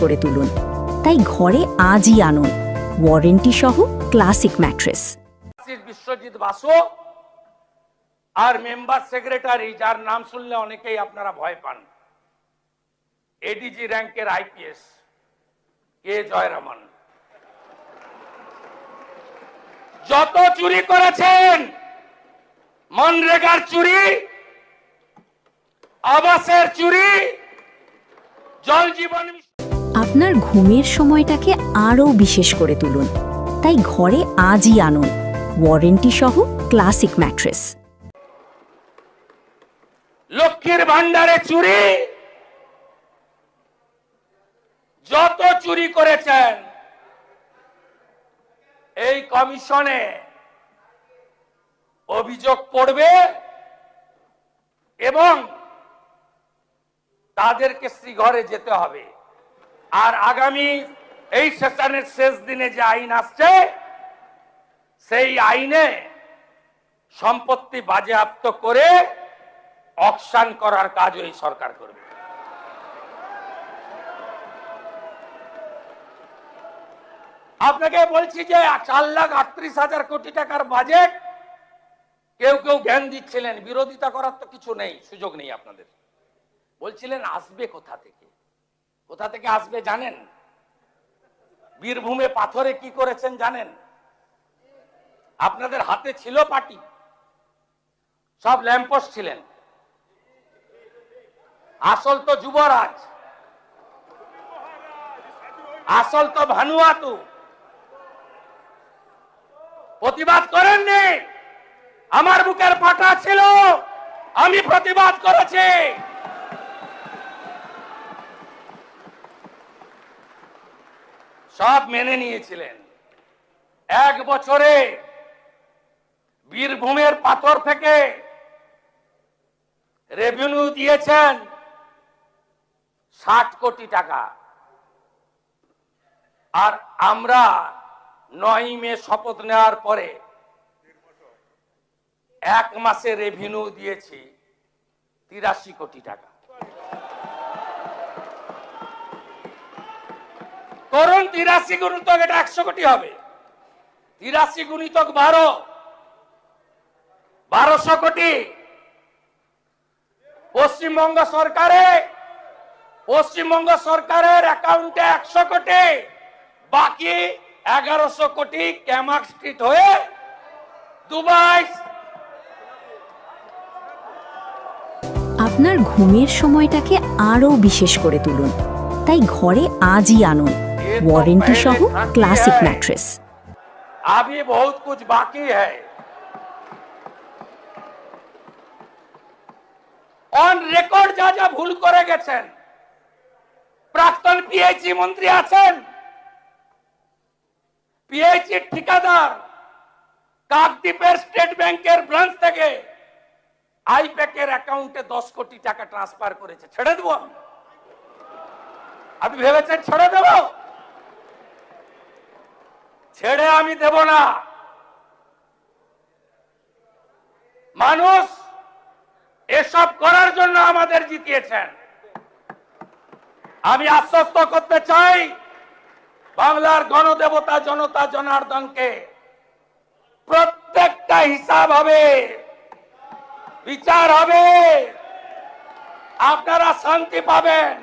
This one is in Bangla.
করে তুলুন। তাই ঘরে আজই আনুন ওয়ারেন্টি সহ ক্লাসিক ম্যাট্রেস। বিশ্বজিৎ বাসু আর মেম্বার সেক্রেটারি, যার নাম শুনলে অনেকেই আপনারা ভয় পান, এডিজি র্যাঙ্কের আইপিএস কে জয়রামন, যত চুরি করেছেন, মনরেগার চুরি, আবাসের চুরি, জল জীবন, আপনার ঘুমের সময়টাকে আরও বিশেষ করে তুলুন। তাই ঘরে আজই আনুন ওয়ারেন্টি সহ ক্লাসিক ম্যাট্রেস। লক্ষ্মীর ভান্ডারে চুরি, যত চুরি করেছেন এই কমিশনে অভিযোগ পড়বে এবং তাদেরকে শ্রীঘরে যেতে হবে। আর আগামী এই সেশনের শেষ দিনে যে আইন আসছে, সেই আইনে সম্পত্তি বাজেয়াপ্ত করে অকশন করার কাজ এই সরকার করবে। আপনাকে বলছি যে 4,38,000 কোটি টাকার বাজেট, কেউ কেউ জ্ঞান দিচ্ছিলেন, বিরোধিতা করার তো কিছু নেই, সুযোগ নেই আপনাদের। বলছিলেন আসবে কোথা থেকে, কোথা থেকে আসবে জানেন? বীরভূমে পাথরে কি করেছেন জানেন? আপনাদের হাতে ছিল পার্টি, সব ল্যাম্পোস্ট ছিলেন, আসল তো যুবরাজ, আসল তো ভানুয়াতু। প্রতিবাদ করেননি, আমার বুকের ফাটা ছিল, আমি প্রতিবাদ করেছি। সব মেনে নিয়েছিলেন। 1 বছরে বীরভূমের পাথর থেকে রেভিনিউ দিয়েছেন 60 কোটি টাকা। আর আমরা 9 মে শপথ নেওয়ার পরে 1 মাসে রেভিনিউ দিয়েছি 83 কোটি টাকা। করুন 83 গুণিতক, এটা 100 কোটি হবে। 83 গুণিতক 1200 কোটি। পশ্চিমবঙ্গ সরকারের অ্যাকাউন্টে 100 কোটি, বাকি 1100 কোটি ক্যামাক স্ট্রিট হয়ে দুবাই। আপনার ঘুমের সময়টাকে আরও বিশেষ করে তুলুন। তাই ঘরে আজই আনুন ওয়ারেন্টি সহ ক্লাসিক ম্যাট্রেস। अभी बहुत कुछ बाकी है। অন রেকর্ড যা যা ভুল করে গেছেন, প্রাক্তন পিএইচই মন্ত্রী আছেন, পিএইচই ঠিকাদার কাকদ্বীপের স্টেট ব্যাংকের ব্রাঞ্চ থেকে আইপ্যাকের অ্যাকাউন্টে 10 কোটি টাকা ট্রান্সফার করেছে। ছেড়ে দেবো আমি? আপনি ভেবেছেন ছেড়ে দেব? ছেড়ে আমি দেব না। মানুষ এসব করার জন্য আমাদের জিতিয়েছেন। আমি আশ্বস্ত করতে চাই বাংলার গণদেবতা জনতা জনার্দনকে, প্রত্যেকটা হিসাব হবে, বিচার হবে, আপনারা শান্তি পাবেন।